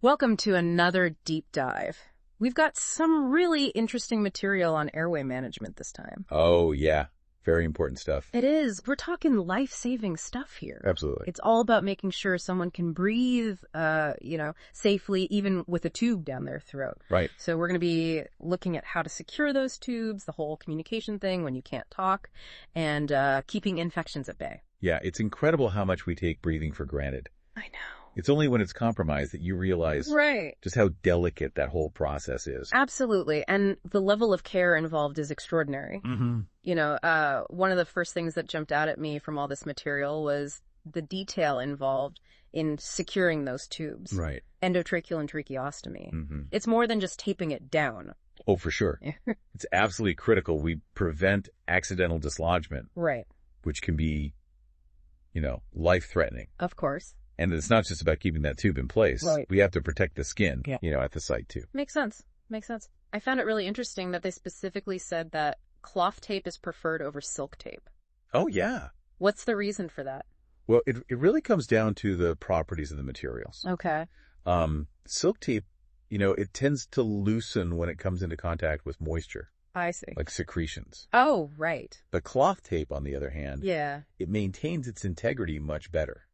Welcome to another deep dive. We've got some really interesting material on airway management this time. Oh, yeah. Very important stuff. It is. We're talking life-saving stuff here. Absolutely. It's all about making sure someone can breathe, safely, even with a tube down their throat. Right. So we're going to be looking at how to secure those tubes, the whole communication thing when you can't talk, and keeping infections at bay. Yeah, it's incredible how much we take breathing for granted. I know. It's only when it's compromised that you realize just how delicate that whole process is. Absolutely. And the level of care involved is extraordinary. Mm-hmm. You know, one of the first things that jumped out at me from all this material was the detail involved in securing those tubes. Right. Endotracheal and tracheostomy. Mm-hmm. It's more than just taping it down. Oh, for sure. It's absolutely critical. We prevent accidental dislodgement. Right. Which can be, life-threatening. Of course. And it's not just about keeping that tube in place. Right. We have to protect the skin, at the site too. Makes sense. I found it really interesting that they specifically said that cloth tape is preferred over silk tape. Oh, yeah. What's the reason for that? Well, it really comes down to the properties of the materials. Okay. Silk tape, it tends to loosen when it comes into contact with moisture. I see. Like secretions. Oh, right. The cloth tape, on the other hand, Yeah. it maintains its integrity much better.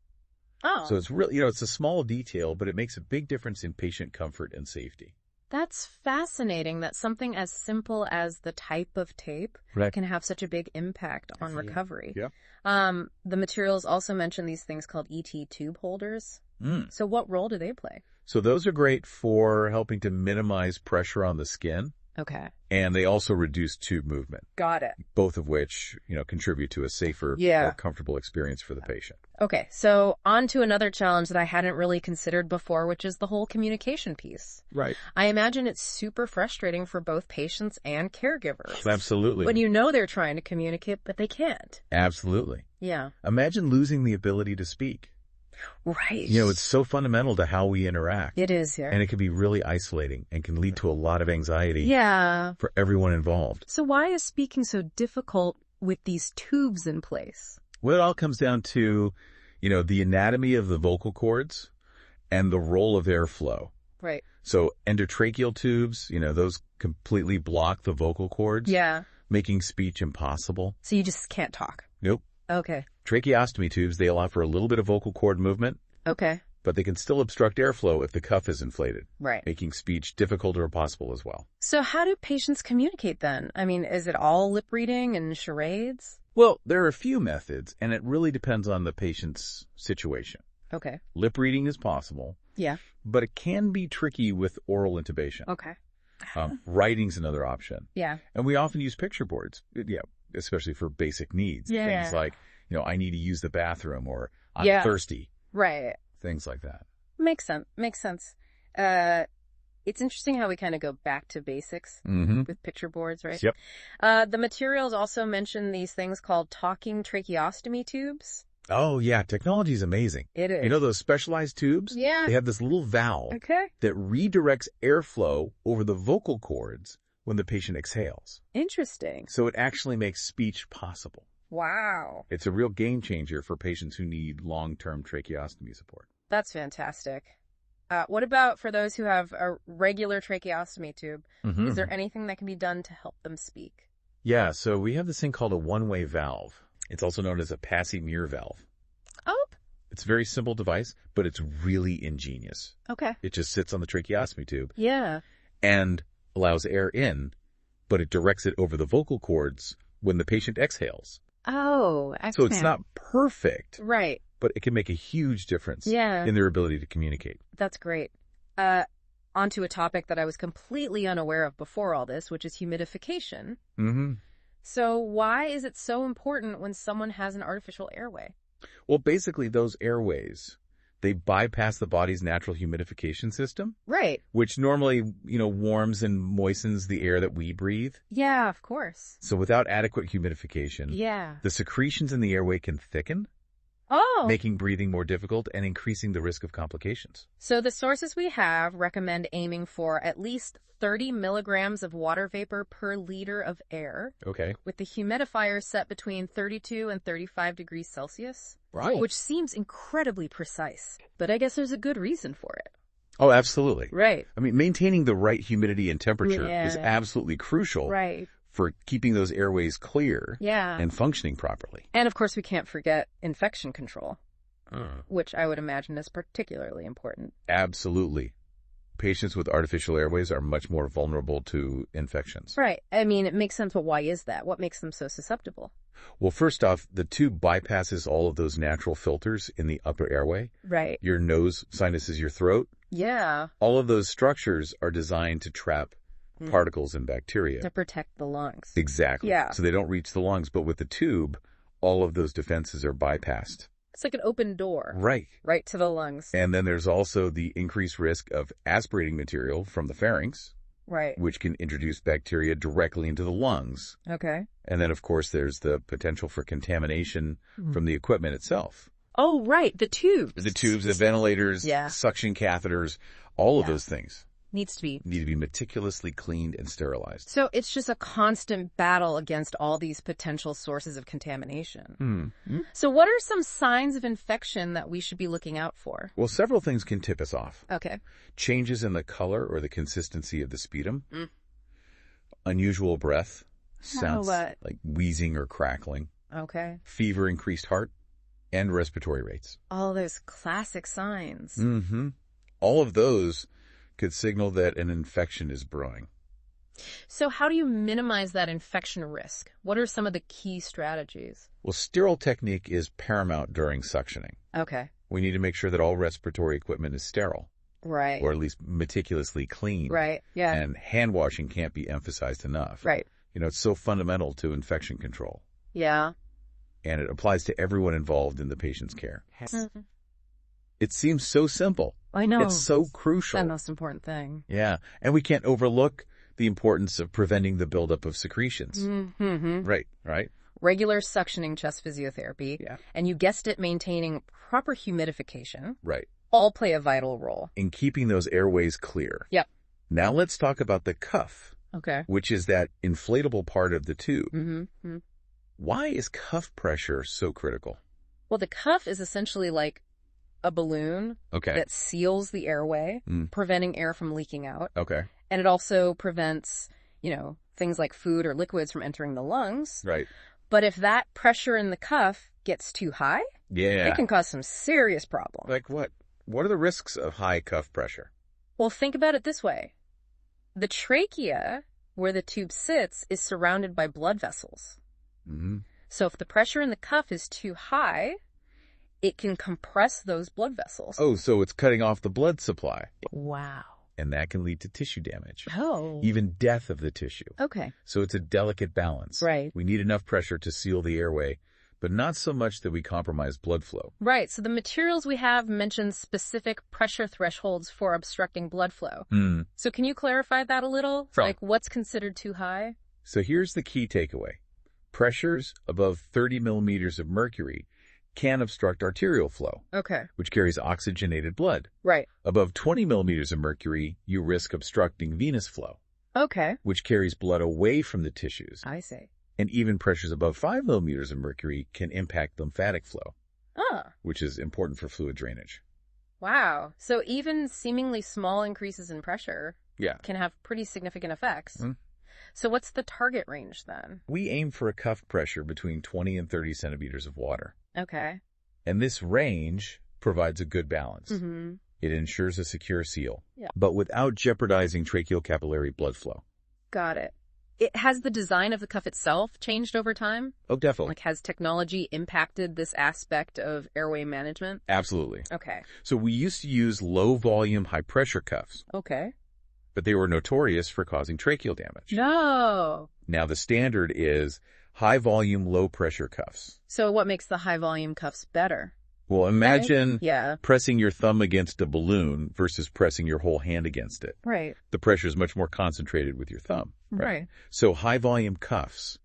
Oh. So it's really, it's a small detail, but it makes a big difference in patient comfort and safety. That's fascinating that something as simple as the type of tape can have such a big impact on recovery. Yeah. The materials also mention these things called ET tube holders. So what role do they play? So those are great for helping to minimize pressure on the skin. Okay. And they also reduce tube movement. Got it. Both of which, contribute to a safer, more comfortable experience for the patient. Okay, so on to another challenge that I hadn't really considered before, which is the whole communication piece. Right. I imagine it's super frustrating for both patients and caregivers. Absolutely. When they're trying to communicate, but they can't. Absolutely. Yeah. Imagine losing the ability to speak. Right. It's so fundamental to how we interact. It is, yeah. And it can be really isolating and can lead to a lot of anxiety for everyone involved. So why is speaking so difficult with these tubes in place? Well, it all comes down to, the anatomy of the vocal cords and the role of airflow. Right. So endotracheal tubes, those completely block the vocal cords. Yeah. Making speech impossible. So you just can't talk? Nope. Okay. Tracheostomy tubes, they allow for a little bit of vocal cord movement. Okay. But they can still obstruct airflow if the cuff is inflated. Right. Making speech difficult or impossible as well. So how do patients communicate then? I mean, is it all lip reading and charades? Well, there are a few methods, and it really depends on the patient's situation. Okay. Lip reading is possible. Yeah. But it can be tricky with oral intubation. Okay. Writing's another option. Yeah. And we often use picture boards, especially for basic needs. Yeah. Things like, I need to use the bathroom, or I'm thirsty. Right. Things like that. Makes sense. It's interesting how we kind of go back to basics with picture boards, right? Yep. The materials also mention these things called talking tracheostomy tubes. Oh, yeah. Technology is amazing. It is. Those specialized tubes? Yeah. They have this little valve that redirects airflow over the vocal cords when the patient exhales. Interesting. So it actually makes speech possible. Wow. It's a real game changer for patients who need long-term tracheostomy support. That's fantastic. What about for those who have a regular tracheostomy tube? Is there anything that can be done to help them speak? Yeah, so we have this thing called a one-way valve. It's also known as a Passy-Muir valve. Oh. It's a very simple device, but it's really ingenious. Okay. It just sits on the tracheostomy tube. Yeah. And allows air in, but it directs it over the vocal cords when the patient exhales. Oh, excellent. So it's not perfect. Right. But it can make a huge difference in their ability to communicate. That's great. Onto a topic that I was completely unaware of before all this, which is humidification. So why is it so important when someone has an artificial airway? Well, basically those airways, they bypass the body's natural humidification system. Right. Which normally, warms and moistens the air that we breathe. Yeah, of course. So without adequate humidification, the secretions in the airway can thicken. Oh. Making breathing more difficult and increasing the risk of complications. So the sources we have recommend aiming for at least 30 milligrams of water vapor per liter of air. Okay. With the humidifier set between 32 and 35 degrees Celsius. Right. Which seems incredibly precise. But I guess there's a good reason for it. Oh, absolutely. Right. I mean, maintaining the right humidity and temperature is absolutely crucial for keeping those airways clear and functioning properly. And of course, we can't forget infection control, which I would imagine is particularly important. Absolutely. Patients with artificial airways are much more vulnerable to infections. Right. I mean, it makes sense, but why is that? What makes them so susceptible? Well, first off, the tube bypasses all of those natural filters in the upper airway. Right. Your nose, sinuses, your throat. Yeah. All of those structures are designed to trap particles and bacteria. To protect the lungs. Exactly. Yeah. So they don't reach the lungs. But with the tube, all of those defenses are bypassed. It's like an open door. Right. Right to the lungs. And then there's also the increased risk of aspirating material from the pharynx. Right. Which can introduce bacteria directly into the lungs. Okay. And then, of course, there's the potential for contamination from the equipment itself. Oh, right. The tubes. The tubes, the ventilators, suction catheters, all of those things need to be meticulously cleaned and sterilized. So it's just a constant battle against all these potential sources of contamination. So what are some signs of infection that we should be looking out for? Well, several things can tip us off. Okay. Changes in the color or the consistency of the sputum. Unusual breath. Sounds like wheezing or crackling. Okay. Fever, increased heart, and respiratory rates. All those classic signs. All of those could signal that an infection is brewing. So how do you minimize that infection risk? What are some of the key strategies? Well, sterile technique is paramount during suctioning. Okay. We need to make sure that all respiratory equipment is sterile. Right. Or at least meticulously clean. Right. Yeah. And hand washing can't be emphasized enough. Right. You know, it's so fundamental to infection control. Yeah. And it applies to everyone involved in the patient's care. It seems so simple. I know. It's so crucial. The most important thing. Yeah. And we can't overlook the importance of preventing the buildup of secretions. Right. Regular suctioning chest physiotherapy. Yeah. And you guessed it, maintaining proper humidification. Right. All play a vital role in keeping those airways clear. Yep. Now let's talk about the cuff. Okay. Which is that inflatable part of the tube. Why is cuff pressure so critical? Well, the cuff is essentially like a balloon that seals the airway, preventing air from leaking out. Okay. And it also prevents, things like food or liquids from entering the lungs. Right. But if that pressure in the cuff gets too high, it can cause some serious problems. Like what? What are the risks of high cuff pressure? Well, think about it this way. The trachea, where the tube sits, is surrounded by blood vessels. So if the pressure in the cuff is too high, it can compress those blood vessels. Oh, so it's cutting off the blood supply. Wow. And that can lead to tissue damage. Oh. Even death of the tissue. Okay. So it's a delicate balance. Right. We need enough pressure to seal the airway, but not so much that we compromise blood flow. Right. So the materials we have mention specific pressure thresholds for obstructing blood flow. So can you clarify that a little? Like what's considered too high? So here's the key takeaway. Pressures above 30 millimeters of mercury can obstruct arterial flow. Okay. Which carries oxygenated blood. Right. Above 20 millimeters of mercury, you risk obstructing venous flow. Okay. Which carries blood away from the tissues. I see. And even pressures above 5 millimeters of mercury can impact lymphatic flow. Which is important for fluid drainage. Wow. So even seemingly small increases in pressure can have pretty significant effects. So what's the target range then? We aim for a cuff pressure between 20 and 30 centimeters of water. Okay. And this range provides a good balance. It ensures a secure seal, but without jeopardizing tracheal capillary blood flow. Got it. Has the design of the cuff itself changed over time? Oh, definitely. Like, has technology impacted this aspect of airway management? Absolutely. Okay. So we used to use low-volume, high-pressure cuffs. Okay. But they were notorious for causing tracheal damage. No. Now the standard is high-volume, low-pressure cuffs. So what makes the high-volume cuffs better? Well, imagine pressing your thumb against a balloon versus pressing your whole hand against it. Right. The pressure is much more concentrated with your thumb. Right. So high-volume cuffs,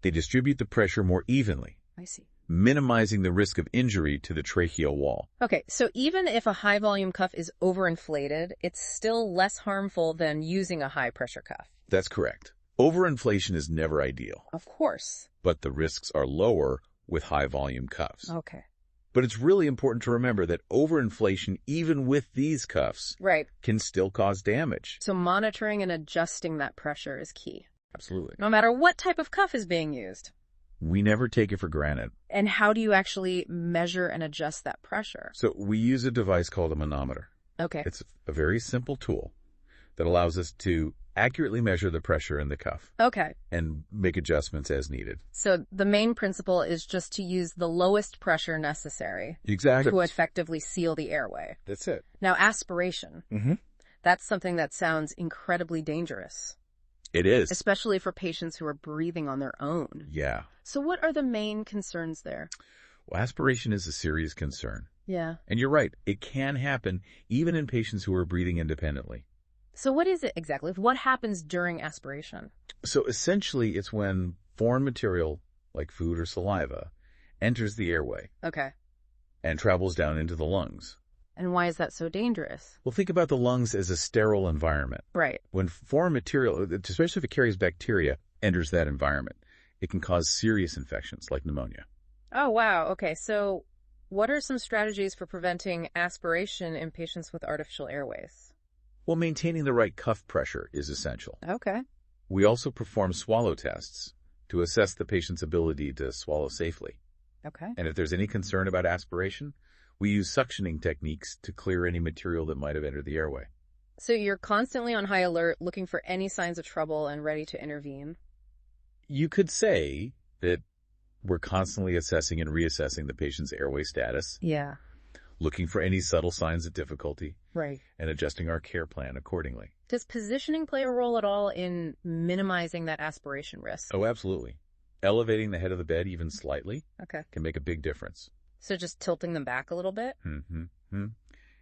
they distribute the pressure more evenly. I see. Minimizing the risk of injury to the tracheal wall. Okay, so even if a high-volume cuff is overinflated, it's still less harmful than using a high-pressure cuff. That's correct. Overinflation is never ideal. Of course. But the risks are lower with high-volume cuffs. Okay. But it's really important to remember that overinflation, even with these cuffs, can still cause damage. So monitoring and adjusting that pressure is key. Absolutely. No matter what type of cuff is being used. We never take it for granted. And how do you actually measure and adjust that pressure? So we use a device called a manometer. Okay. It's a very simple tool that allows us to accurately measure the pressure in the cuff. Okay. And make adjustments as needed. So the main principle is just to use the lowest pressure necessary. Exactly. To effectively seal the airway. That's it. Now, aspiration. That's something that sounds incredibly dangerous. It is. Especially for patients who are breathing on their own. Yeah. So what are the main concerns there? Well, aspiration is a serious concern. Yeah. And you're right. It can happen even in patients who are breathing independently. So what is it exactly? What happens during aspiration? So essentially, it's when foreign material, like food or saliva, enters the airway. Okay. And travels down into the lungs. And why is that so dangerous? Well, think about the lungs as a sterile environment. Right. When foreign material, especially if it carries bacteria, enters that environment, it can cause serious infections like pneumonia. Oh, wow. Okay. So what are some strategies for preventing aspiration in patients with artificial airways? Well, maintaining the right cuff pressure is essential. Okay. We also perform swallow tests to assess the patient's ability to swallow safely. Okay. And if there's any concern about aspiration, we use suctioning techniques to clear any material that might have entered the airway. So you're constantly on high alert, looking for any signs of trouble and ready to intervene? You could say that we're constantly assessing and reassessing the patient's airway status. Yeah. Looking for any subtle signs of difficulty. Right. And adjusting our care plan accordingly. Does positioning play a role at all in minimizing that aspiration risk? Oh, absolutely. Elevating the head of the bed even slightly can make a big difference. So just tilting them back a little bit?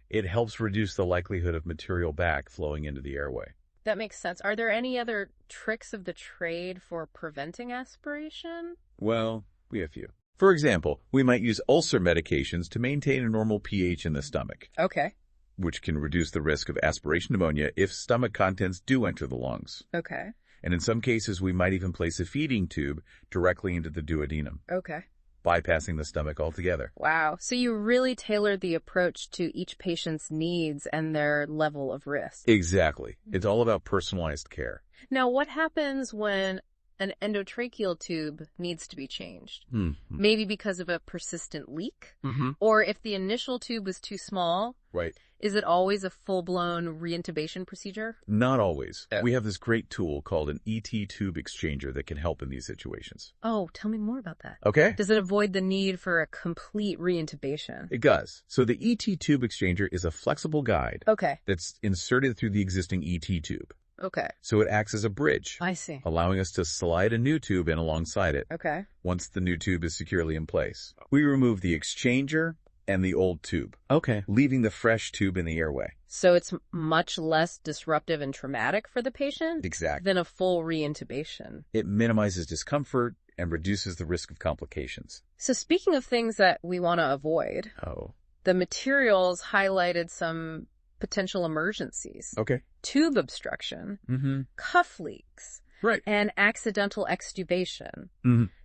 It helps reduce the likelihood of material back flowing into the airway. That makes sense. Are there any other tricks of the trade for preventing aspiration? Well, we have a few. For example, we might use ulcer medications to maintain a normal pH in the stomach. Okay. Which can reduce the risk of aspiration pneumonia if stomach contents do enter the lungs. Okay. And in some cases, we might even place a feeding tube directly into the duodenum. Okay. Bypassing the stomach altogether. Wow. So you really tailored the approach to each patient's needs and their level of risk. Exactly. It's all about personalized care. Now, what happens when an endotracheal tube needs to be changed? Maybe because of a persistent leak? Or if the initial tube was too small? Right. Is it always a full-blown reintubation procedure? Not always. We have this great tool called an ET tube exchanger that can help in these situations. Oh, tell me more about that. Okay. Does it avoid the need for a complete reintubation? It does. So the ET tube exchanger is a flexible guide. Okay. That's inserted through the existing ET tube. Okay. So it acts as a bridge. I see. Allowing us to slide a new tube in alongside it. Okay. Once the new tube is securely in place. We remove the exchanger and the old tube. Okay. Leaving the fresh tube in the airway. So it's much less disruptive and traumatic for the patient? Exactly. Than a full reintubation. It minimizes discomfort and reduces the risk of complications. So speaking of things that we want to avoid, the materials highlighted some potential emergencies. Okay. Tube obstruction, cuff leaks, right, and accidental extubation.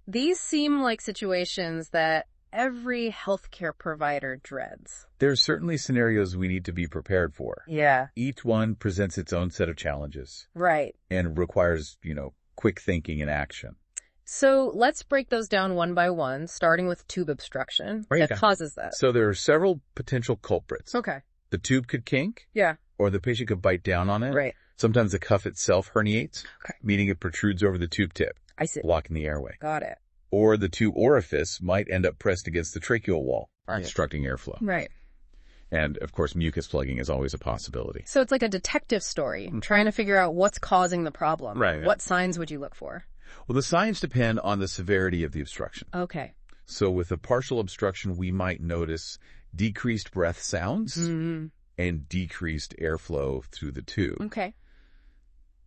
These seem like situations that every healthcare provider dreads. There are certainly scenarios we need to be prepared for. Yeah. Each one presents its own set of challenges. Right. And requires, quick thinking and action. So let's break those down one by one, starting with tube obstruction. That causes that. So there are several potential culprits. Okay. The tube could kink. Yeah. Or the patient could bite down on it. Right. Sometimes the cuff itself herniates, meaning it protrudes over the tube tip. I see. Blocking the airway. Got it. Or the tube orifice might end up pressed against the tracheal wall, obstructing airflow. Right. And, of course, mucus plugging is always a possibility. So it's like a detective story, trying to figure out what's causing the problem. Right. What signs would you look for? Well, the signs depend on the severity of the obstruction. Okay. So with a partial obstruction, we might notice decreased breath sounds and decreased airflow through the tube. Okay.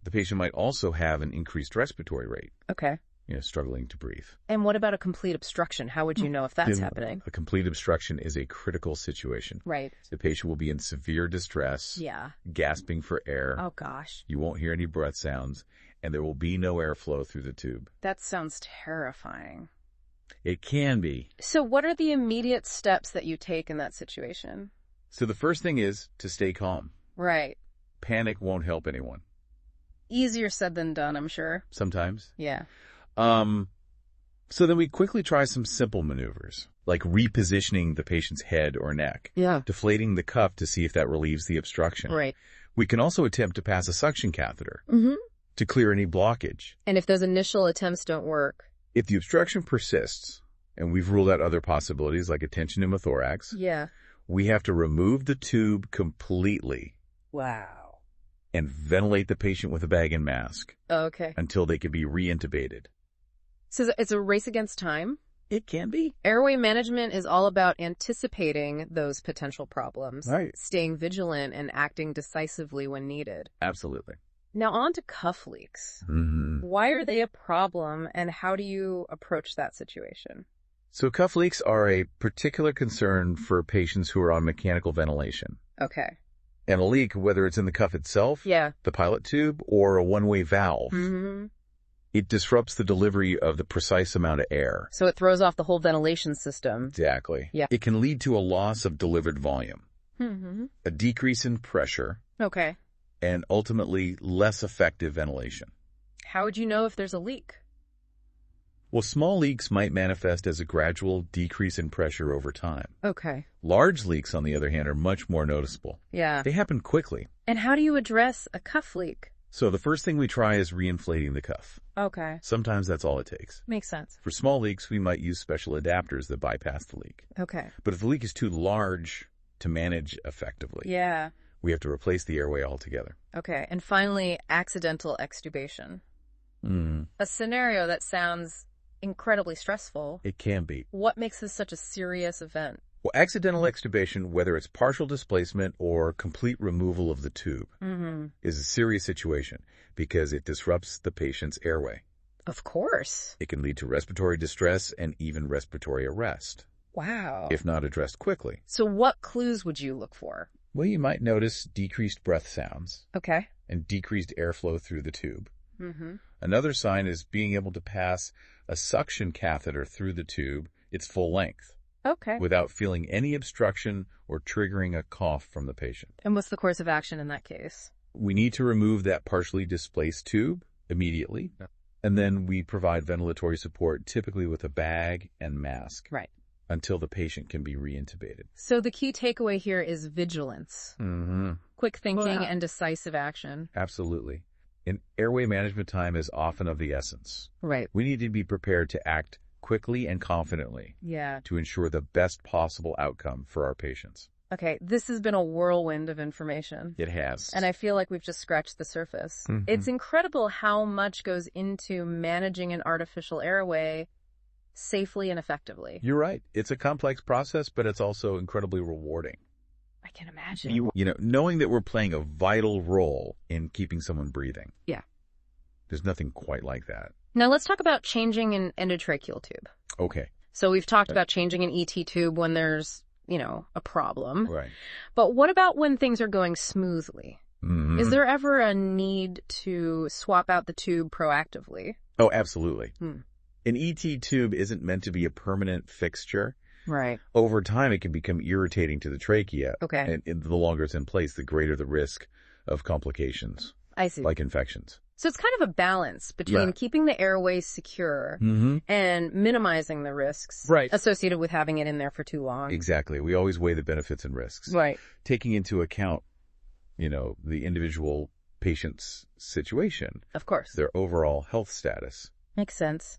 The patient might also have an increased respiratory rate. Okay. Struggling to breathe. And what about a complete obstruction? How would you know if that's happening? A complete obstruction is a critical situation. Right. The patient will be in severe distress. Yeah. Gasping for air. Oh, gosh. You won't hear any breath sounds, and there will be no airflow through the tube. That sounds terrifying. It can be. So what are the immediate steps that you take in that situation? So the first thing is to stay calm. Right. Panic won't help anyone. Easier said than done, I'm sure. Sometimes. Yeah. So then we quickly try some simple maneuvers, like repositioning the patient's head or neck. Yeah. Deflating the cuff to see if that relieves the obstruction. Right. We can also attempt to pass a suction catheter Mm-hmm. to clear any blockage. And if those initial attempts don't work? If the obstruction persists, and we've ruled out other possibilities like a tension pneumothorax, Yeah. we have to remove the tube completely. Wow. And ventilate the patient with a bag and mask. Okay. Until they can be reintubated. So it's a race against time? It can be. Airway management is all about anticipating those potential problems, Right. Staying vigilant and acting decisively when needed. Absolutely. Now on to cuff leaks. Mm-hmm. Why are they a problem, and how do you approach that situation? So cuff leaks are a particular concern for patients who are on mechanical ventilation. Okay. And a leak, whether it's in the cuff itself, Yeah. the pilot tube, or a one-way valve, Mm-hmm. it disrupts the delivery of the precise amount of air. So it throws off the whole ventilation system. Exactly. Yeah. It can lead to a loss of delivered volume, Mm-hmm. a decrease in pressure, Okay. and ultimately less effective ventilation. How would you know if there's a leak? Well, small leaks might manifest as a gradual decrease in pressure over time. Okay. Large leaks, on the other hand, are much more noticeable. Yeah. They happen quickly. And how do you address a cuff leak? So the first thing we try is reinflating the cuff. Okay. Sometimes that's all it takes. Makes sense. For small leaks, we might use special adapters that bypass the leak. Okay. But if the leak is too large to manage effectively, Yeah. we have to replace the airway altogether. Okay. And finally, accidental extubation. A scenario that sounds incredibly stressful. It can be. What makes this such a serious event? Well, accidental extubation, whether it's partial displacement or complete removal of the tube, is a serious situation because it disrupts the patient's airway. Of course. It can lead to respiratory distress and even respiratory arrest. Wow. If not addressed quickly. So what clues would you look for? Well, you might notice decreased breath sounds Okay. and decreased airflow through the tube. Mm-hmm. Another sign is being able to pass a suction catheter through the tube its full length Okay. without feeling any obstruction or triggering a cough from the patient. And what's the course of action in that case? We need to remove that partially displaced tube immediately, and then we provide ventilatory support, typically with a bag and mask. Right. Until the patient can be reintubated. So the key takeaway here is vigilance. Mm-hmm. Quick thinking and decisive action. Absolutely. And airway management time is often of the essence. Right. We need to be prepared to act quickly and confidently Yeah. to ensure the best possible outcome for our patients. Okay, this has been a whirlwind of information. It has. And I feel like we've just scratched the surface. It's incredible how much goes into managing an artificial airway safely and effectively. You're right. It's a complex process, but it's also incredibly rewarding. I can imagine. You know, knowing that we're playing a vital role in keeping someone breathing. Yeah. There's nothing quite like that. Now let's talk about changing an endotracheal tube. Okay. So we've talked about changing an ET tube when there's, a problem. Right. But what about when things are going smoothly? Mm-hmm. Is there ever a need to swap out the tube proactively? Oh, absolutely. An ET tube isn't meant to be a permanent fixture. Right. Over time, it can become irritating to the trachea. Okay. And the longer it's in place, the greater the risk of complications. I see. Like infections. So it's kind of a balance between keeping the airway secure and minimizing the risks associated with having it in there for too long. Exactly. We always weigh the benefits and risks. Right. Taking into account, the individual patient's situation. Of course. Their overall health status. Makes sense.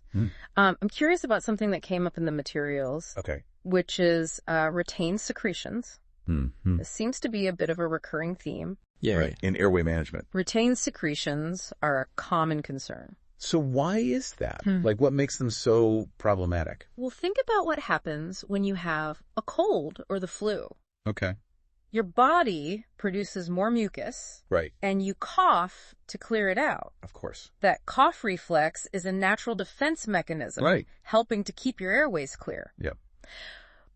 I'm curious about something that came up in the materials. Okay. Which is retained secretions. This seems to be a bit of a recurring theme. Yeah. Right. In airway management. Retained secretions are a common concern. So why is that? Like, what makes them so problematic? Well, think about what happens when you have a cold or the flu. Okay. Your body produces more mucus. Right. And you cough to clear it out. Of course. That cough reflex is a natural defense mechanism. Right. Helping to keep your airways clear. Yep.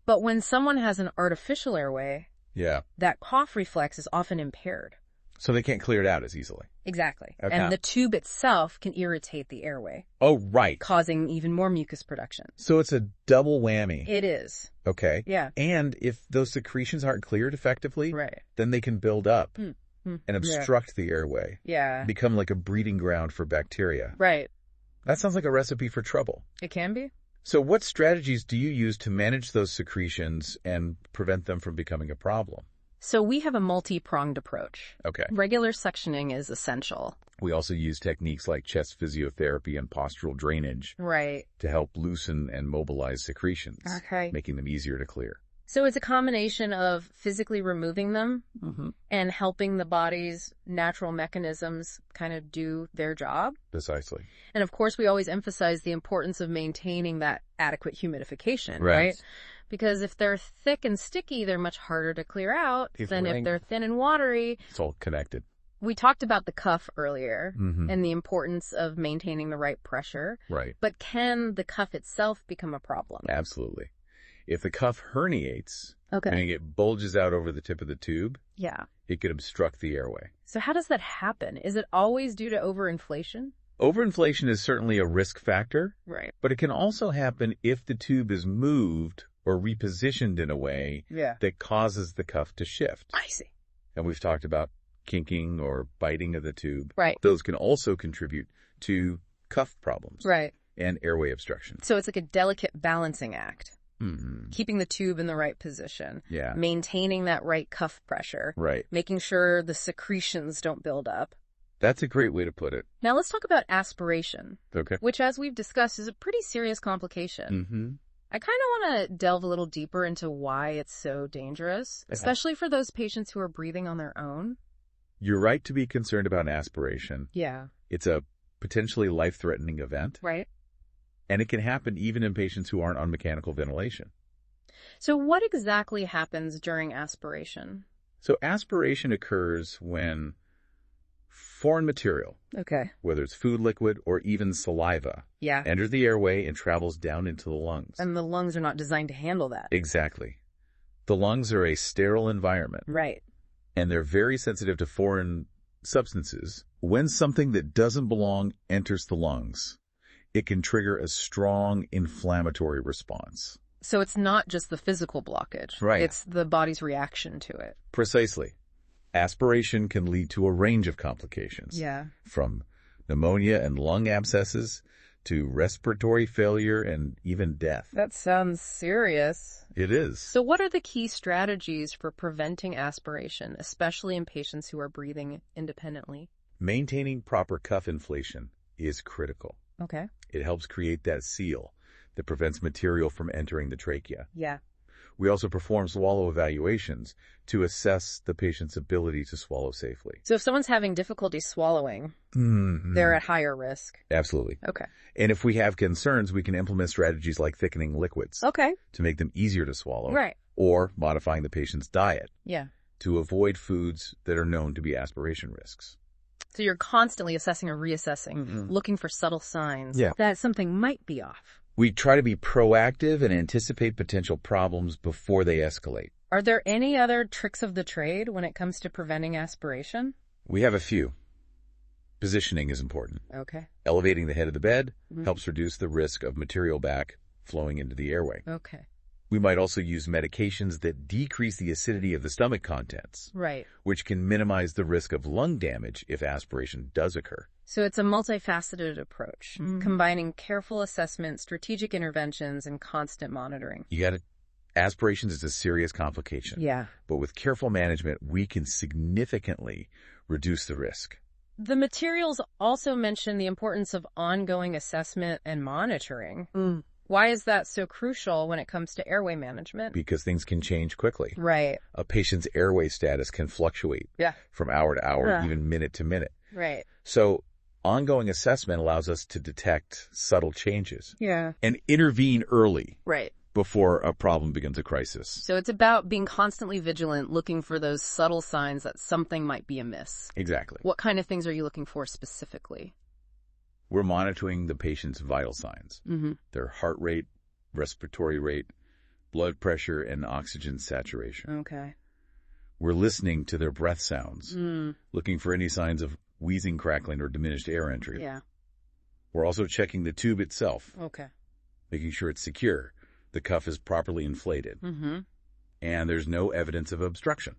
But when someone has an artificial airway, yeah, that cough reflex is often impaired. So they can't clear it out as easily. Exactly. Okay. And the tube itself can irritate the airway. Oh, right. Causing even more mucus production. So it's a double whammy. It is. Okay. Yeah. And if those secretions aren't cleared effectively, right. then they can build up and obstruct the airway. Yeah. Become like a breeding ground for bacteria. Right. That sounds like a recipe for trouble. It can be. So what strategies do you use to manage those secretions and prevent them from becoming a problem? So we have a multi-pronged approach. Okay. Regular suctioning is essential. We also use techniques like chest physiotherapy and postural drainage. Right. To help loosen and mobilize secretions. Okay. Making them easier to clear. So it's a combination of physically removing them and helping the body's natural mechanisms kind of do their job. Precisely. And of course, we always emphasize the importance of maintaining that adequate humidification, right? Because if they're thick and sticky, they're much harder to clear out than if they're thin and watery. It's all connected. We talked about the cuff earlier and the importance of maintaining the right pressure. Right. But can the cuff itself become a problem? Absolutely. If the cuff herniates, meaning it bulges out over the tip of the tube, it could obstruct the airway. So how does that happen? Is it always due to overinflation? Overinflation is certainly a risk factor. Right. But it can also happen if the tube is moved or repositioned in a way that causes the cuff to shift. I see. And we've talked about kinking or biting of the tube. Right. Those can also contribute to cuff problems. Right. And airway obstruction. So it's like a delicate balancing act. Keeping the tube in the right position. Yeah. Maintaining that right cuff pressure. Right. Making sure the secretions don't build up. That's a great way to put it. Now let's talk about aspiration. Okay. Which, as we've discussed, is a pretty serious complication. I kind of want to delve a little deeper into why it's so dangerous, especially for those patients who are breathing on their own. You're right to be concerned about aspiration. Yeah. It's a potentially life-threatening event. Right. And it can happen even in patients who aren't on mechanical ventilation. So what exactly happens during aspiration? So aspiration occurs when foreign material, whether it's food liquid or even saliva, enters the airway and travels down into the lungs. And the lungs are not designed to handle that. Exactly. The lungs are a sterile environment. Right. And they're very sensitive to foreign substances. When something that doesn't belong enters the lungs, it can trigger a strong inflammatory response. So it's not just the physical blockage. Right. It's the body's reaction to it. Precisely. Aspiration can lead to a range of complications. Yeah. From pneumonia and lung abscesses to respiratory failure and even death. That sounds serious. It is. So what are the key strategies for preventing aspiration, especially in patients who are breathing independently? Maintaining proper cuff inflation is critical. Okay. It helps create that seal that prevents material from entering the trachea. Yeah. We also perform swallow evaluations to assess the patient's ability to swallow safely. So if someone's having difficulty swallowing, they're at higher risk. Absolutely. Okay. And if we have concerns, we can implement strategies like thickening liquids. Okay. To make them easier to swallow. Right. Or modifying the patient's diet. Yeah. To avoid foods that are known to be aspiration risks. So you're constantly assessing or reassessing, looking for subtle signs that something might be off. We try to be proactive and anticipate potential problems before they escalate. Are there any other tricks of the trade when it comes to preventing aspiration? We have a few. Positioning is important. Okay. Elevating the head of the bed helps reduce the risk of material back flowing into the airway. Okay. We might also use medications that decrease the acidity of the stomach contents. Right. Which can minimize the risk of lung damage if aspiration does occur. So it's a multifaceted approach, combining careful assessment, strategic interventions, and constant monitoring. You got it. Aspirations is a serious complication. Yeah. But with careful management, we can significantly reduce the risk. The materials also mention the importance of ongoing assessment and monitoring. Why is that so crucial when it comes to airway management? Because things can change quickly. Right. A patient's airway status can fluctuate from hour to hour, even minute to minute. Right. So ongoing assessment allows us to detect subtle changes. Yeah. And intervene early. Right. Before a problem becomes a crisis. So it's about being constantly vigilant, looking for those subtle signs that something might be amiss. Exactly. What kind of things are you looking for specifically? We're monitoring the patient's vital signs. Their heart rate, respiratory rate, blood pressure, and oxygen saturation. Okay. We're listening to their breath sounds, looking for any signs of wheezing, crackling, or diminished air entry. Yeah. We're also checking the tube itself, Okay. making sure it's secure, the cuff is properly inflated, and there's no evidence of obstruction.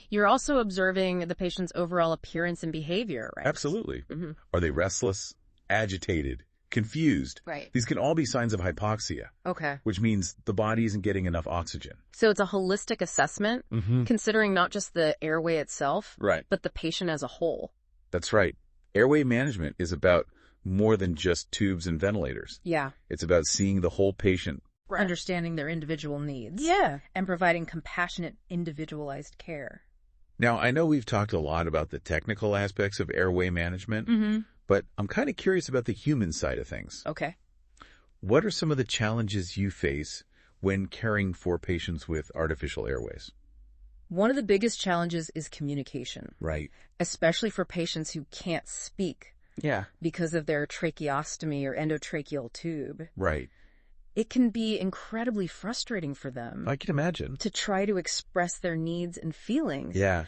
You're also observing the patient's overall appearance and behavior, right? Absolutely. Are they restless, agitated, confused? Right. These can all be signs of hypoxia, Okay. which means the body isn't getting enough oxygen. So it's a holistic assessment, considering not just the airway itself, Right. but the patient as a whole. That's right. Airway management is about more than just tubes and ventilators. Yeah. It's about seeing the whole patient. Understanding their individual needs. Yeah. And providing compassionate, individualized care. Now, I know we've talked a lot about the technical aspects of airway management, but I'm kind of curious about the human side of things. Okay. What are some of the challenges you face when caring for patients with artificial airways? One of the biggest challenges is communication, Right. especially for patients who can't speak Yeah. because of their tracheostomy or endotracheal tube. Right. It can be incredibly frustrating for them I can imagine. to try to express their needs and feelings. Yeah.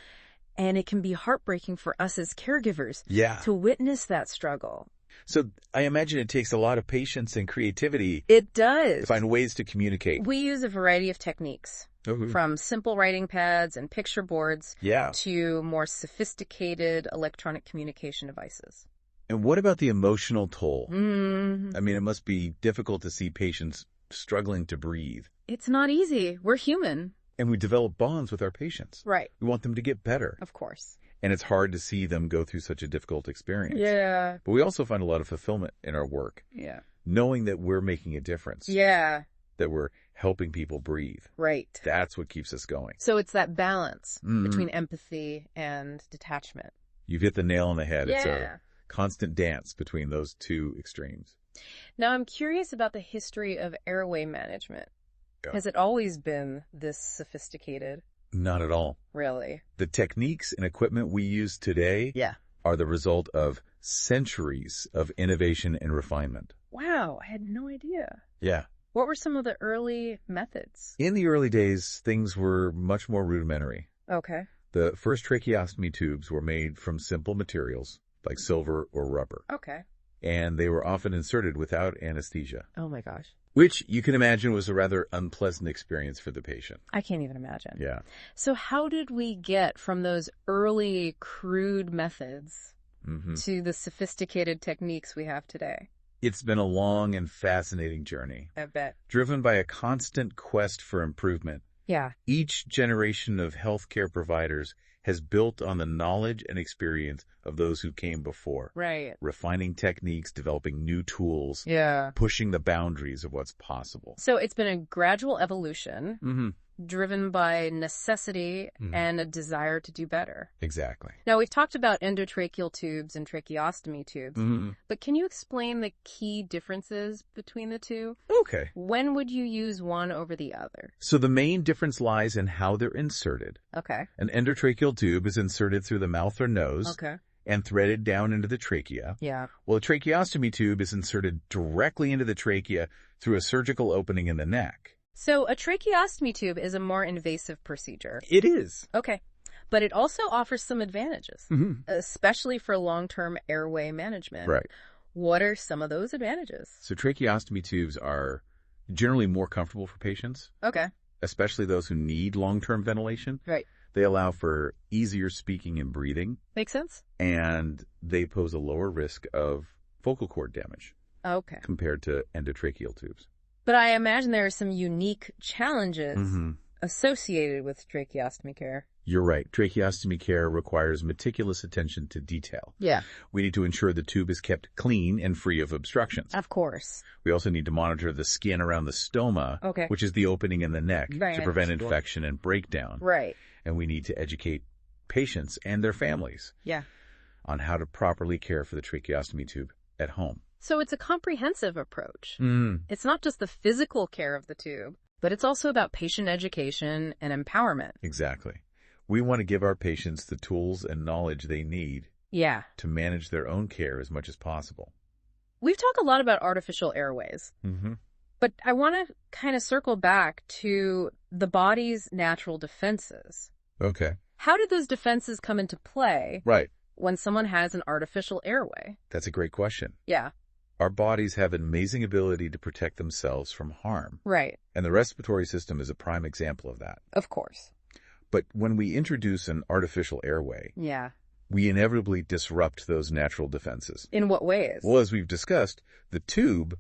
And it can be heartbreaking for us as caregivers Yeah. to witness that struggle. So I imagine it takes a lot of patience and creativity It to does. find ways to communicate. We use a variety of techniques, from simple writing pads and picture boards Yeah. to more sophisticated electronic communication devices. And what about the emotional toll? Mm, I mean, it must be difficult to see patients struggling to breathe. it's not easy. We're human. And we develop bonds with our patients. Right. We want them to get better. Of course. And it's hard to see them go through such a difficult experience. Yeah. But we also find a lot of fulfillment in our work, Yeah. knowing that we're making a difference, Yeah. that we're helping people breathe. Right. That's what keeps us going. So it's that balance Mhm. between empathy and detachment. You've hit the nail on the head. It's Yeah. a constant dance between those two extremes. Now, I'm curious about the history of airway management. Yeah. Has it always been this sophisticated? Not at all. Really? The techniques and equipment we use today Yeah. are the result of centuries of innovation and refinement. Wow, I had no idea. Yeah. What were some of the early methods? In the early days, things were much more rudimentary. Okay. The first tracheostomy tubes were made from simple materials like silver or rubber, Okay. and they were often inserted without anesthesia, Oh my gosh. which you can imagine was a rather unpleasant experience for the patient. I can't even imagine. Yeah. So how did we get from those early crude methods to the sophisticated techniques we have today? It's been a long and fascinating journey, I bet. driven by a constant quest for improvement. Yeah. Each generation of healthcare providers has built on the knowledge and experience of those who came before, Right. refining techniques, developing new tools, Yeah. pushing the boundaries of what's possible. So it's been a gradual evolution Mm-hmm. driven by necessity Mhm. and a desire to do better. Exactly. Now, we've talked about endotracheal tubes and tracheostomy tubes, Mm-hmm. but can you explain the key differences between the two? Okay. When would you use one over the other? So the main difference lies in how they're inserted. Okay. An endotracheal tube is inserted through the mouth or nose Okay. and threaded down into the trachea, Yeah. while a tracheostomy tube is inserted directly into the trachea through a surgical opening in the neck. So a tracheostomy tube is a more invasive procedure. It is. Okay. But it also offers some advantages, especially for long-term airway management. Right. What are some of those advantages? So tracheostomy tubes are generally more comfortable for patients, Okay. especially those who need long-term ventilation. Right. They allow for easier speaking and breathing, Makes sense? and they pose a lower risk of vocal cord damage Okay. compared to endotracheal tubes. But I imagine there are some unique challenges Mm-hmm. associated with tracheostomy care. You're right. Tracheostomy care requires meticulous attention to detail. Yeah. We need to ensure the tube is kept clean and free of obstructions. Of course. We also need to monitor the skin around the stoma, Okay. which is the opening in the neck, Right. to prevent infection and breakdown. Right. And we need to educate patients and their families Yeah. on how to properly care for the tracheostomy tube at home. So it's a comprehensive approach. Mm. It's not just the physical care of the tube, but it's also about patient education and empowerment. Exactly. We want to give our patients the tools and knowledge they need Yeah. to manage their own care as much as possible. We've talked a lot about artificial airways, Mm-hmm. but I want to kind of circle back to the body's natural defenses. Okay. How do those defenses come into play Right. when someone has an artificial airway? That's a great question. Yeah. Our bodies have an amazing ability to protect themselves from harm. Right. And the respiratory system is a prime example of that. Of course. But when we introduce an artificial airway, Yeah. we inevitably disrupt those natural defenses. In what ways? Well, as we've discussed, the tube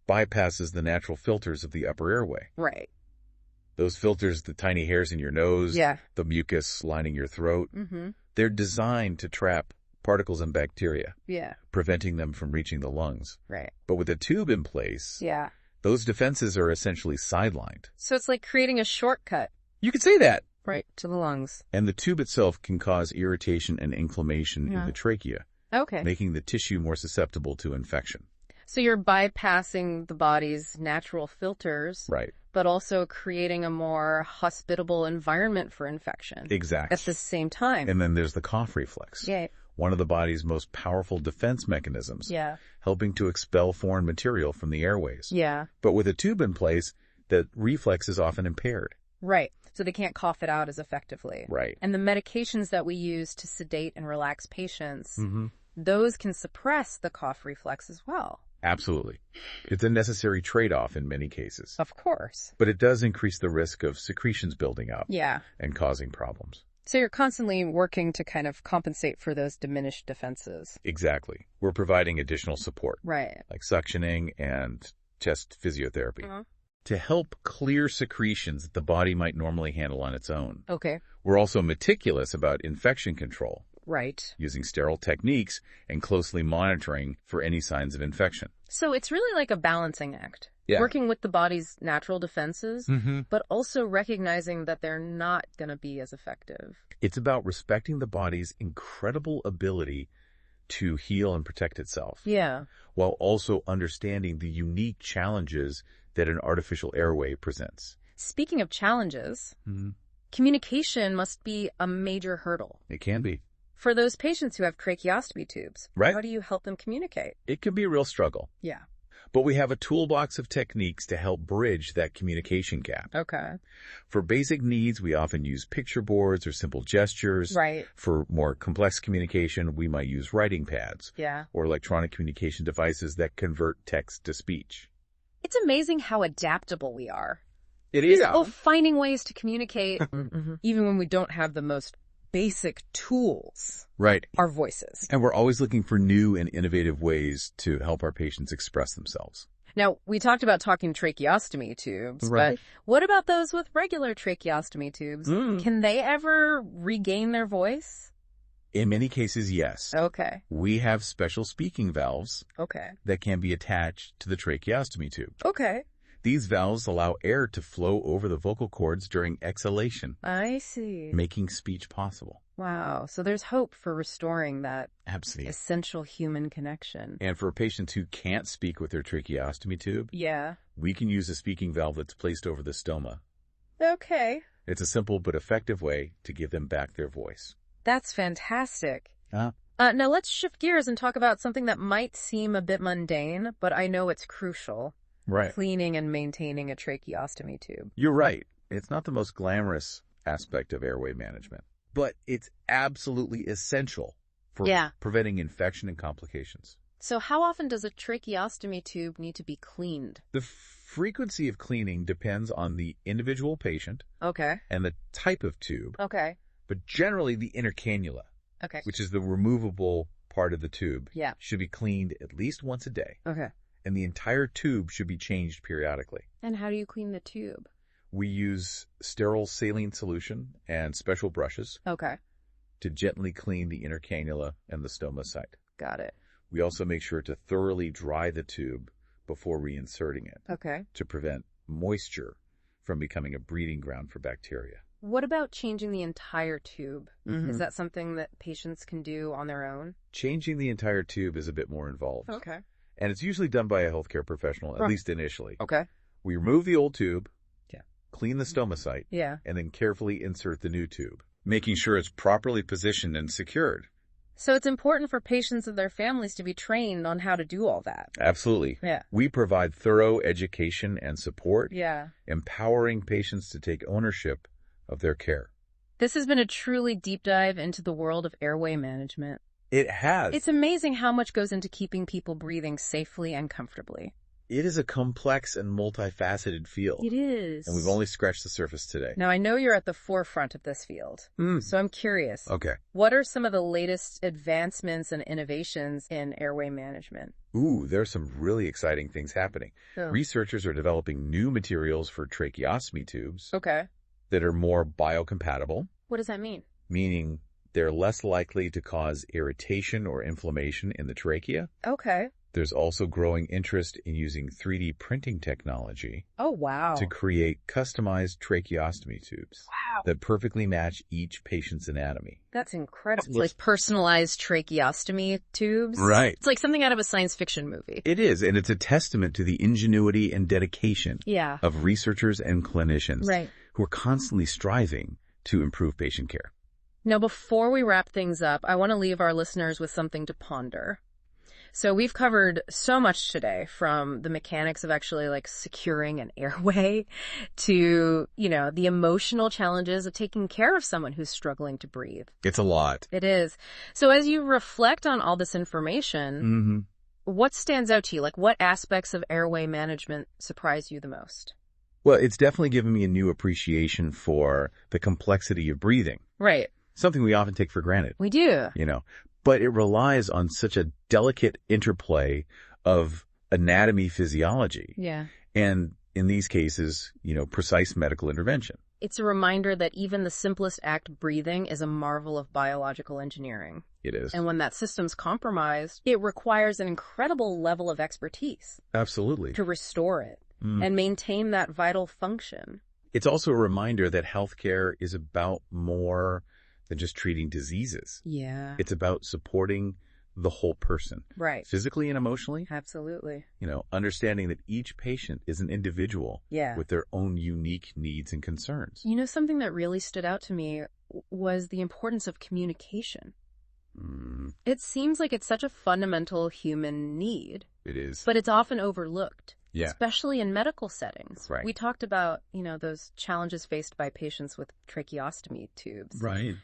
bypasses the natural filters of the upper airway. Right. Those filters, the tiny hairs in your nose, Yeah. the mucus lining your throat, they're designed to trap particles and bacteria, Yeah. preventing them from reaching the lungs. Right. But with a tube in place, Yeah. those defenses are essentially sidelined. So it's like creating a shortcut. You could say that. Right. To the lungs. And the tube itself can cause irritation and inflammation in the trachea, Okay. making the tissue more susceptible to infection. So you're bypassing the body's natural filters. Right. But also creating a more hospitable environment for infection. Exactly. At the same time. And then there's the cough reflex. Yeah. One of the body's most powerful defense mechanisms. Yeah. Helping to expel foreign material from the airways. Yeah. But with a tube in place, the reflex is often impaired. Right. So they can't cough it out as effectively. Right. And the medications that we use to sedate and relax patients, those can suppress the cough reflex as well. Absolutely. It's a necessary trade-off in many cases. Of course. But it does increase the risk of secretions building up. Yeah. And causing problems. So you're constantly working to kind of compensate for those diminished defenses. Exactly. We're providing additional support. Right. Like suctioning and chest physiotherapy. To help clear secretions that the body might normally handle on its own. Okay. We're also meticulous about infection control. Right. Using sterile techniques and closely monitoring for any signs of infection. So it's really like a balancing act. Yeah. Working with the body's natural defenses, but also recognizing that they're not going to be as effective. It's about respecting the body's incredible ability to heal and protect itself. Yeah. While also understanding the unique challenges that an artificial airway presents. Speaking of challenges, communication must be a major hurdle. It can be. For those patients who have tracheostomy tubes, Right. How do you help them communicate? It can be a real struggle. Yeah. But we have a toolbox of techniques to help bridge that communication gap. Okay. For basic needs, we often use picture boards or simple gestures. Right. For more complex communication, we might use writing pads. Yeah. Or electronic communication devices that convert text to speech. It's amazing how adaptable we are. It is. Oh, finding ways to communicate, even when we don't have the most basic tools. Right. Our voices. And we're always looking for new and innovative ways to help our patients express themselves. Now, we talked about talking tracheostomy tubes, Right. but what about those with regular tracheostomy tubes? Can they ever regain their voice? In many cases, yes. Okay. We have special speaking valves Okay. that can be attached to the tracheostomy tube. Okay. These valves allow air to flow over the vocal cords during exhalation, I see. making speech possible. Wow. So there's hope for restoring that Absolutely. essential human connection. And for patients who can't speak with their tracheostomy tube, Yeah. we can use a speaking valve that's placed over the stoma. Okay. It's a simple but effective way to give them back their voice. That's fantastic. Uh, Now let's shift gears and talk about something that might seem a bit mundane, but I know it's crucial. Right. Cleaning and maintaining a tracheostomy tube. You're right. It's not the most glamorous aspect of airway management, but it's absolutely essential for preventing infection and complications. So how often does a tracheostomy tube need to be cleaned? The frequency of cleaning depends on the individual patient Okay. and the type of tube, Okay. but generally the inner cannula, Okay. which is the removable part of the tube, Yeah. should be cleaned at least once a day, Okay. and the entire tube should be changed periodically. And how do you clean the tube? We use sterile saline solution and special brushes Okay. to gently clean the inner cannula and the stoma site. Got it. We also make sure to thoroughly dry the tube before reinserting it Okay. to prevent moisture from becoming a breeding ground for bacteria. What about changing the entire tube? Is that something that patients can do on their own? Changing the entire tube is a bit more involved. Okay. And it's usually done by a healthcare professional, at least initially. Okay. We remove the old tube, Yeah. clean the stoma site, Yeah. and then carefully insert the new tube, making sure it's properly positioned and secured. So it's important for patients and their families to be trained on how to do all that. Absolutely. Yeah. We provide thorough education and support, Yeah. empowering patients to take ownership of their care. This has been a truly deep dive into the world of airway management. It has. It's amazing how much goes into keeping people breathing safely and comfortably. It is a complex and multifaceted field. It is. And we've only scratched the surface today. Now, I know you're at the forefront of this field, so I'm curious. Okay. What are some of the latest advancements and innovations in airway management? Ooh, there's some really exciting things happening. Oh. Researchers are developing new materials for tracheostomy tubes that are more biocompatible. What does that mean? Meaning they're less likely to cause irritation or inflammation in the trachea. Okay. There's also growing interest in using 3D printing technology to create customized tracheostomy tubes that perfectly match each patient's anatomy. That's incredible. It's like personalized tracheostomy tubes. Right. It's like something out of a science fiction movie. It is, and it's a testament to the ingenuity and dedication of researchers and clinicians who are constantly striving to improve patient care. Now, before we wrap things up, I want to leave our listeners with something to ponder. So we've covered so much today, from the mechanics of actually like securing an airway to, the emotional challenges of taking care of someone who's struggling to breathe. It's a lot. It is. So as you reflect on all this information, what stands out to you? Like, what aspects of airway management surprise you the most? Well, it's definitely given me a new appreciation for the complexity of breathing. Right. Something we often take for granted. We do. But it relies on such a delicate interplay of anatomy, physiology. Yeah. And in these cases, precise medical intervention. It's a reminder that even the simplest act, breathing, is a marvel of biological engineering. It is. And when that system's compromised, it requires an incredible level of expertise. Absolutely. To restore it and maintain that vital function. It's also a reminder that healthcare is about more than just treating diseases. Yeah. It's about supporting the whole person. Right. Physically and emotionally. Absolutely. Understanding that each patient is an individual with their own unique needs and concerns. Something that really stood out to me was the importance of communication. It seems like it's such a fundamental human need. It is. But it's often overlooked. Yeah. Especially in medical settings. Right. We talked about, those challenges faced by patients with tracheostomy tubes. Right.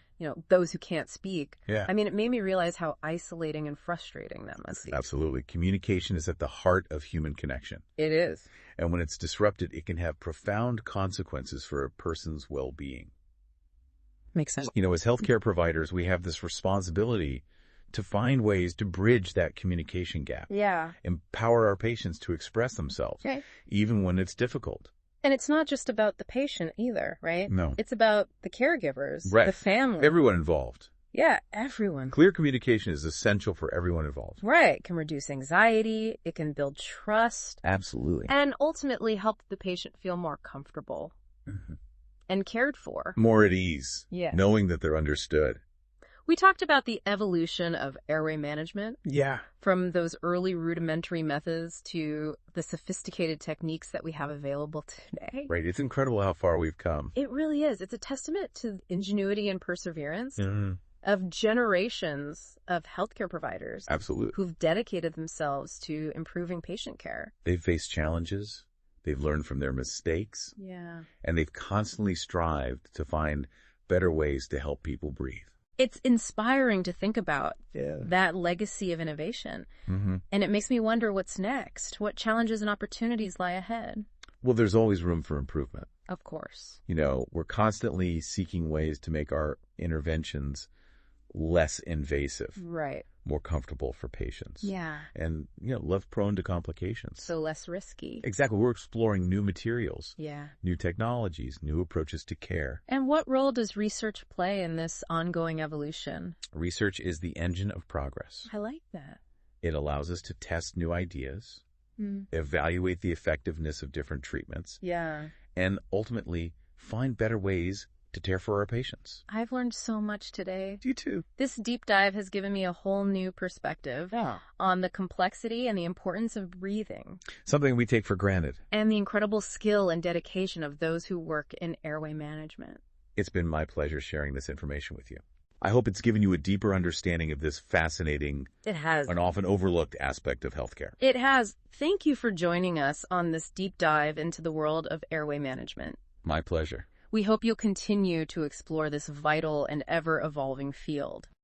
Those who can't speak. Yeah. I mean, it made me realize how isolating and frustrating that must be. Absolutely. Communication is at the heart of human connection. It is. And when it's disrupted, it can have profound consequences for a person's well-being. Makes sense. As healthcare providers, we have this responsibility to find ways to bridge that communication gap. Yeah. Empower our patients to express themselves, even when it's difficult. And it's not just about the patient either, right? No. It's about the caregivers, the family. Everyone involved. Yeah, everyone. Clear communication is essential for everyone involved. Right. It can reduce anxiety. It can build trust. Absolutely. And ultimately help the patient feel more comfortable and cared for. More at ease. Yeah. Knowing that they're understood. We talked about the evolution of airway management. Yeah. From those early rudimentary methods to the sophisticated techniques that we have available today. Right. It's incredible how far we've come. It really is. It's a testament to ingenuity and perseverance of generations of healthcare providers. Absolutely. Who've dedicated themselves to improving patient care. They've faced challenges. They've learned from their mistakes. Yeah. And they've constantly strived to find better ways to help people breathe. It's inspiring to think about that legacy of innovation. And it makes me wonder what's next. What challenges and opportunities lie ahead? Well, there's always room for improvement. Of course. We're constantly seeking ways to make our interventions less invasive. Right. More comfortable for patients. Yeah. And, less prone to complications. So less risky. Exactly. We're exploring new materials. Yeah. New technologies, new approaches to care. And what role does research play in this ongoing evolution? Research is the engine of progress. I like that. It allows us to test new ideas, evaluate the effectiveness of different treatments. Yeah. And ultimately find better ways to care for our patients. I've learned so much today. You too. This deep dive has given me a whole new perspective on the complexity and the importance of breathing. Something we take for granted. And the incredible skill and dedication of those who work in airway management. It's been my pleasure sharing this information with you. I hope it's given you a deeper understanding of this fascinating and often overlooked aspect of healthcare. It has. Thank you for joining us on this deep dive into the world of airway management. My pleasure. We hope you'll continue to explore this vital and ever-evolving field.